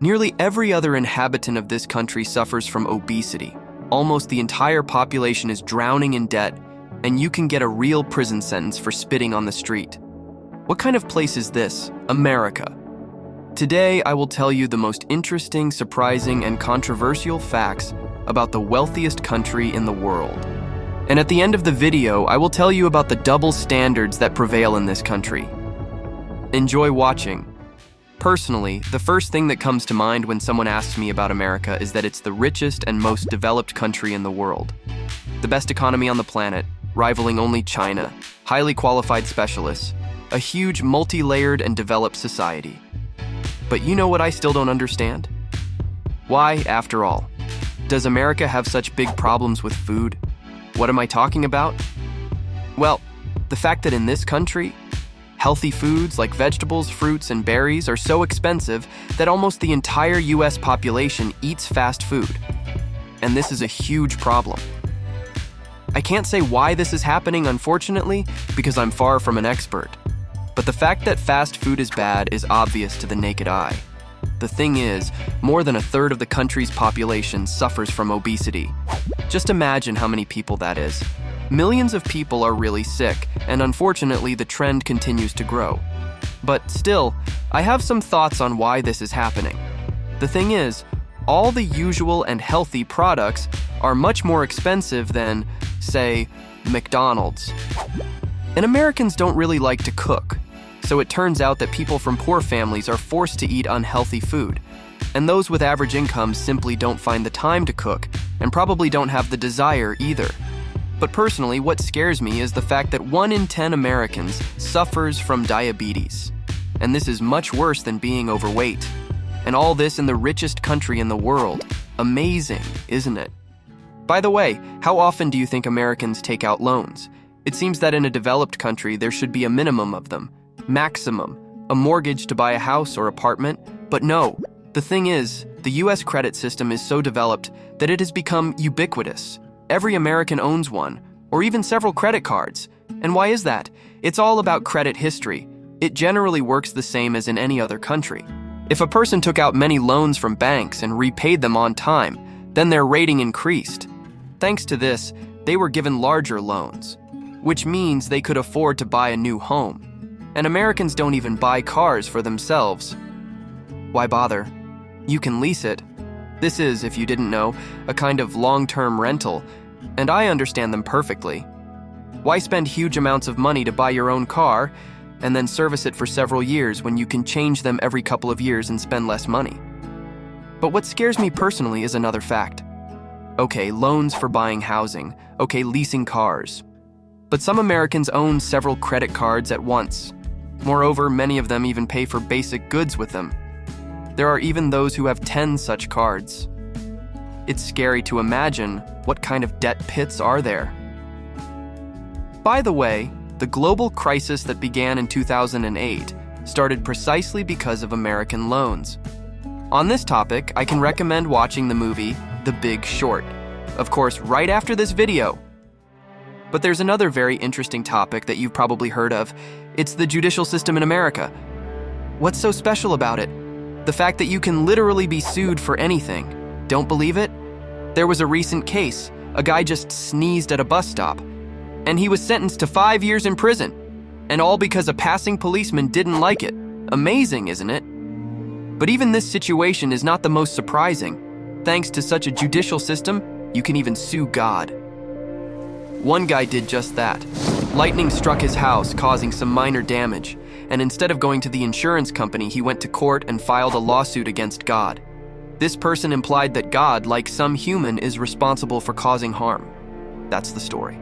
Nearly every other inhabitant of this country suffers from obesity. Almost the entire population is drowning in debt, and you can get a real prison sentence for spitting on the street. What kind of place is this? America. Today, I will tell you the most interesting, surprising, and controversial facts about the wealthiest country in the world. And at the end of the video, I will tell you about the double standards that prevail in this country. Enjoy watching. Personally, the first thing that comes to mind when someone asks me about America is that it's the richest and most developed country in the world. The best economy on the planet, rivaling only China, highly qualified specialists, a huge multi-layered and developed society. But you know what I still don't understand? Why, after all, does America have such big problems with food? What am I talking about? Well, the fact that in this country, healthy foods like vegetables, fruits, and berries are so expensive that almost the entire US population eats fast food. And this is a huge problem. I can't say why this is happening, unfortunately, because I'm far from an expert. But the fact that fast food is bad is obvious to the naked eye. The thing is, more than a third of the country's population suffers from obesity. Just imagine how many people that is. Millions of people are really sick, and unfortunately the trend continues to grow. But still, I have some thoughts on why this is happening. The thing is, all the usual and healthy products are much more expensive than, say, McDonald's. And Americans don't really like to cook. So it turns out that people from poor families are forced to eat unhealthy food, and those with average incomes simply don't find the time to cook, and probably don't have the desire either. But personally, what scares me is the fact that 1 in 10 Americans suffers from diabetes. And this is much worse than being overweight. And all this in the richest country in the world. Amazing, isn't it? By the way, how often do you think Americans take out loans? It seems that in a developed country, there should be a minimum of them. Maximum, a mortgage to buy a house or apartment, but no. The thing is, the US credit system is so developed that it has become ubiquitous. Every American owns one, or even several credit cards. And why is that? It's all about credit history. It generally works the same as in any other country. If a person took out many loans from banks and repaid them on time, then their rating increased. Thanks to this, they were given larger loans, which means they could afford to buy a new home. And Americans don't even buy cars for themselves. Why bother? You can lease it. This is, if you didn't know, a kind of long-term rental, and I understand them perfectly. Why spend huge amounts of money to buy your own car and then service it for several years when you can change them every couple of years and spend less money? But what scares me personally is another fact. Okay, loans for buying housing. Okay, leasing cars. But some Americans own several credit cards at once. Moreover, many of them even pay for basic goods with them. There are even those who have 10 such cards. It's scary to imagine what kind of debt pits are there. By the way, the global crisis that began in 2008 started precisely because of American loans. On this topic, I can recommend watching the movie The Big Short, of course, right after this video. But there's another very interesting topic that you've probably heard of. It's the judicial system in America. What's so special about it? The fact that you can literally be sued for anything. Don't believe it? There was a recent case. A guy just sneezed at a bus stop, and he was sentenced to 5 years in prison. And all because a passing policeman didn't like it. Amazing, isn't it? But even this situation is not the most surprising. Thanks to such a judicial system, you can even sue God. One guy did just that. Lightning struck his house, causing some minor damage, and instead of going to the insurance company, he went to court and filed a lawsuit against God. This person implied that God, like some human, is responsible for causing harm. That's the story.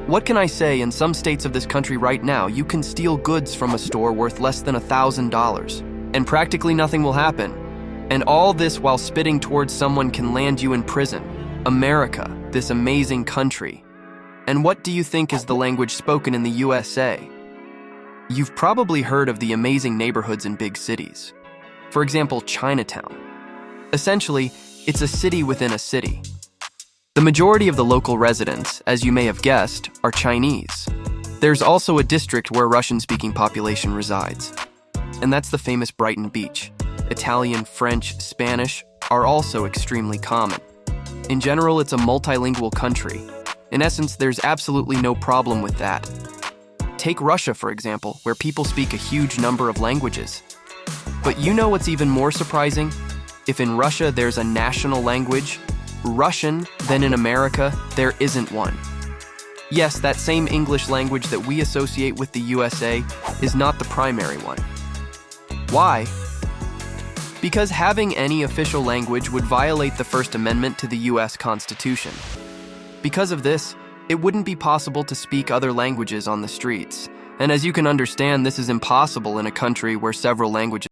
What can I say? In some states of this country right now, you can steal goods from a store worth less than $1,000, and practically nothing will happen. And all this while spitting towards someone can land you in prison. America, this amazing country. And what do you think is the language spoken in the USA? You've probably heard of the amazing neighborhoods in big cities. For example, Chinatown. Essentially, it's a city within a city. The majority of the local residents, as you may have guessed, are Chinese. There's also a district where Russian-speaking population resides, and that's the famous Brighton Beach. Italian, French, Spanish are also extremely common. In general, it's a multilingual country. In essence, there's absolutely no problem with that. Take Russia, for example, where people speak a huge number of languages. But you know what's even more surprising? If in Russia there's a national language, Russian, then in America, there isn't one. Yes, that same English language that we associate with the USA is not the primary one. Why? Because having any official language would violate the First Amendment to the US Constitution. Because of this, it wouldn't be possible to speak other languages on the streets. And as you can understand, this is impossible in a country where several languages.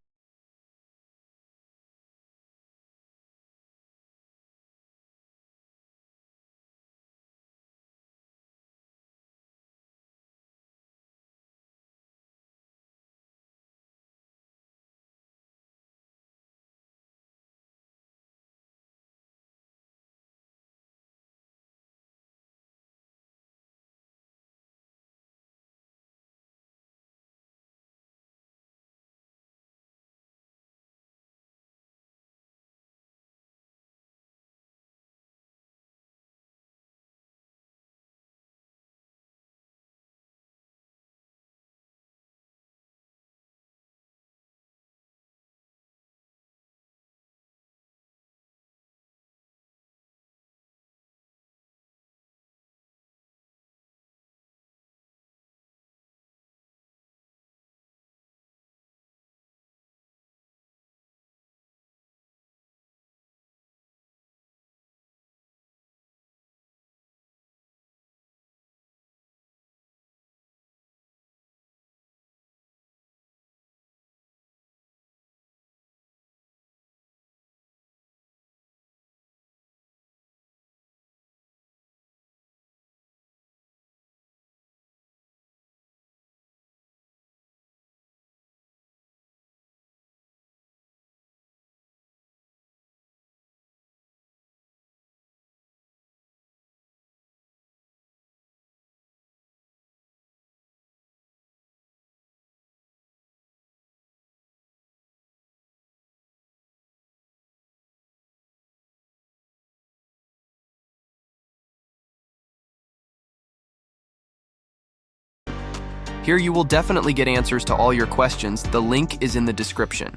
Here you will definitely get answers to all your questions. The link is in the description.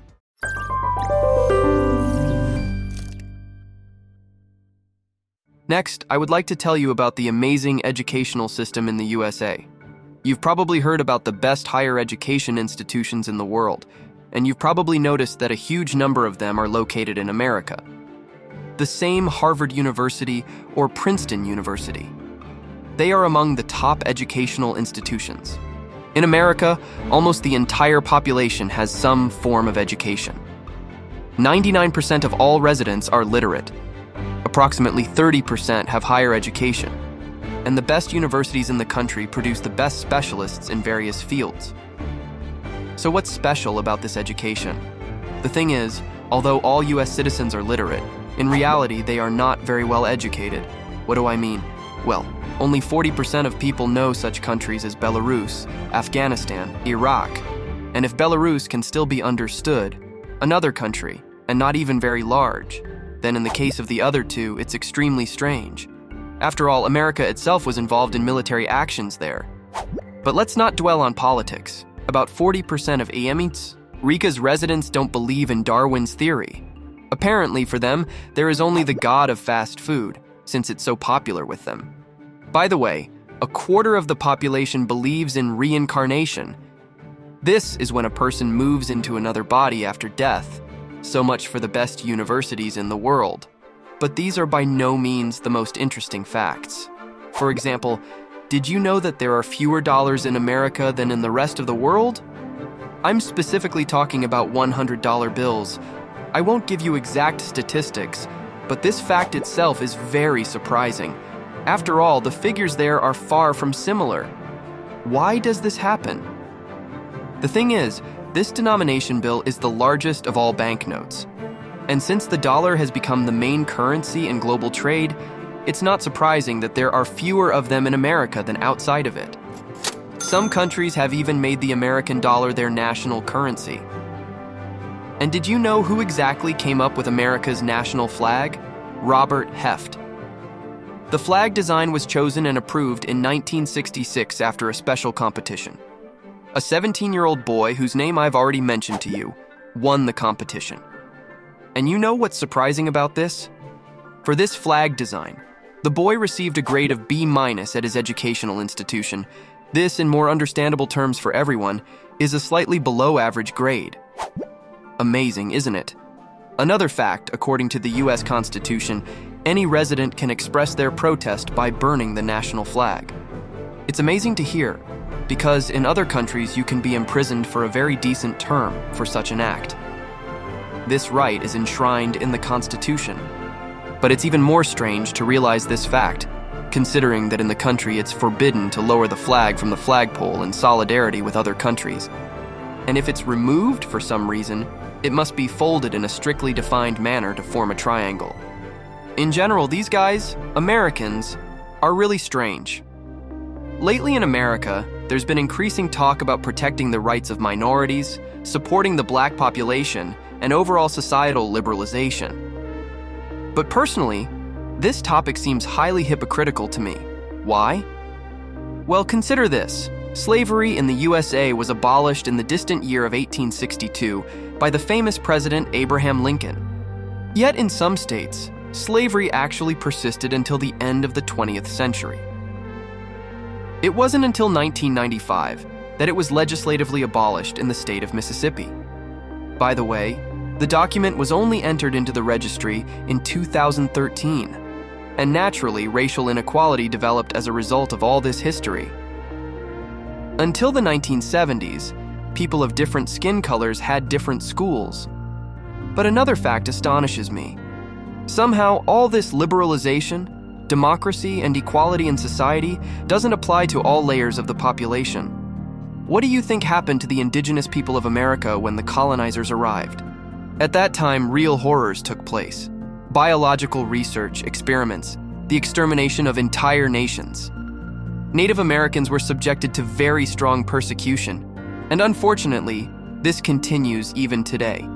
Next, I would like to tell you about the amazing educational system in the USA. You've probably heard about the best higher education institutions in the world, and you've probably noticed that a huge number of them are located in America. The same Harvard University or Princeton University. They are among the top educational institutions. In America, almost the entire population has some form of education. 99% of all residents are literate. Approximately 30% have higher education. And the best universities in the country produce the best specialists in various fields. So what's special about this education? The thing is, although all US citizens are literate, in reality they are not very well educated. What do I mean? Well, only 40% of people know such countries as Belarus, Afghanistan, Iraq. And if Belarus can still be understood, another country, and not even very large, then in the case of the other two, it's extremely strange. After all, America itself was involved in military actions there. But let's not dwell on politics. About 40% of Amites, Rika's residents don't believe in Darwin's theory. Apparently for them, there is only the god of fast food, since it's so popular with them. By the way, a quarter of the population believes in reincarnation. This is when a person moves into another body after death. So much for the best universities in the world. But these are by no means the most interesting facts. For example, did you know that there are fewer dollars in America than in the rest of the world? I'm specifically talking about $100 bills. I won't give you exact statistics, but this fact itself is very surprising. After all, the figures there are far from similar. Why does this happen? The thing is, this denomination bill is the largest of all banknotes. And since the dollar has become the main currency in global trade, it's not surprising that there are fewer of them in America than outside of it. Some countries have even made the American dollar their national currency. And did you know who exactly came up with America's national flag? Robert Heft. The flag design was chosen and approved in 1966 after a special competition. A 17-year-old boy, whose name I've already mentioned to you, won the competition. And you know what's surprising about this? For this flag design, the boy received a grade of B- at his educational institution. This, in more understandable terms for everyone, is a slightly below average grade. Amazing, isn't it? Another fact, according to the US Constitution, any resident can express their protest by burning the national flag. It's amazing to hear, because in other countries you can be imprisoned for a very decent term for such an act. This right is enshrined in the Constitution. But it's even more strange to realize this fact, considering that in the country it's forbidden to lower the flag from the flagpole in solidarity with other countries. And if it's removed for some reason, it must be folded in a strictly defined manner to form a triangle. In general, these guys, Americans, are really strange. Lately in America, there's been increasing talk about protecting the rights of minorities, supporting the black population, and overall societal liberalization. But personally, this topic seems highly hypocritical to me. Why? Well, consider this. Slavery in the USA was abolished in the distant year of 1862 by the famous President Abraham Lincoln. Yet in some states, slavery actually persisted until the end of the 20th century. It wasn't until 1995 that it was legislatively abolished in the state of Mississippi. By the way, the document was only entered into the registry in 2013, and naturally, racial inequality developed as a result of all this history. Until the 1970s, people of different skin colors had different schools. But another fact astonishes me. Somehow, all this liberalization, democracy, and equality in society doesn't apply to all layers of the population. What do you think happened to the indigenous people of America when the colonizers arrived? At that time, real horrors took place. Biological research, experiments, the extermination of entire nations. Native Americans were subjected to very strong persecution, and unfortunately, this continues even today.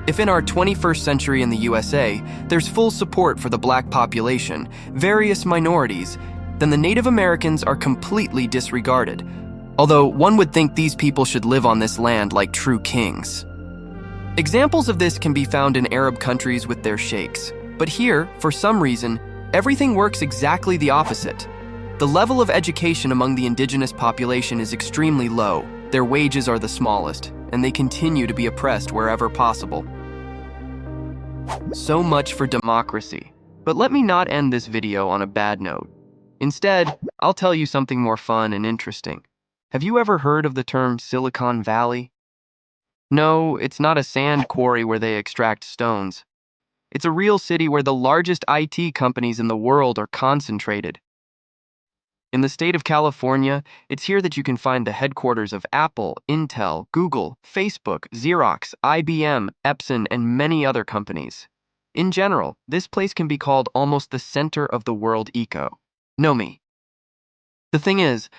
If in our 21st century in the USA, there's full support for the black population, various minorities, then the Native Americans are completely disregarded, although one would think these people should live on this land like true kings. Examples of this can be found in Arab countries with their sheikhs, but here, for some reason, everything works exactly the opposite. The level of education among the indigenous population is extremely low, their wages are the smallest, and they continue to be oppressed wherever possible. So much for democracy, but let me not end this video on a bad note. Instead, I'll tell you something more fun and interesting. Have you ever heard of the term Silicon Valley? No, it's not a sand quarry where they extract stones. It's a real city where the largest IT companies in the world are concentrated. In the state of California, it's here that you can find the headquarters of Apple, Intel, Google, Facebook, Xerox, IBM, Epson, and many other companies. In general, this place can be called almost the center of the world economy. The thing is,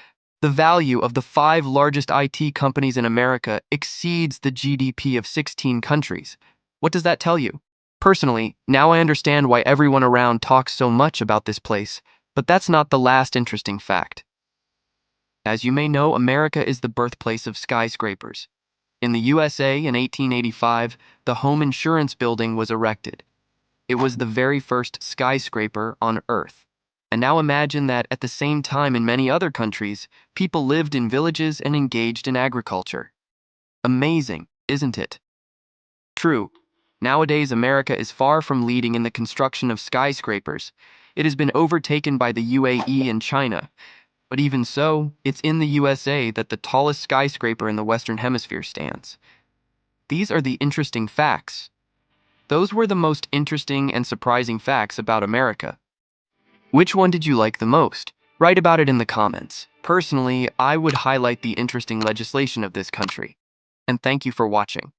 the value of the 5 largest IT companies in America exceeds the GDP of 16 countries. What does that tell you? Personally, now I understand why everyone around talks so much about this place, but that's not the last interesting fact. As you may know, America is the birthplace of skyscrapers. In the USA in 1885, the Home Insurance Building was erected. It was the very first skyscraper on Earth. And now imagine that at the same time in many other countries, people lived in villages and engaged in agriculture. Amazing, isn't it? True. Nowadays, America is far from leading in the construction of skyscrapers. It has been overtaken by the UAE and China. But even so, it's in the USA that the tallest skyscraper in the Western Hemisphere stands. These are the interesting facts. Those were the most interesting and surprising facts about America. Which one did you like the most? Write about it in the comments. Personally, I would highlight the interesting legislation of this country. And thank you for watching.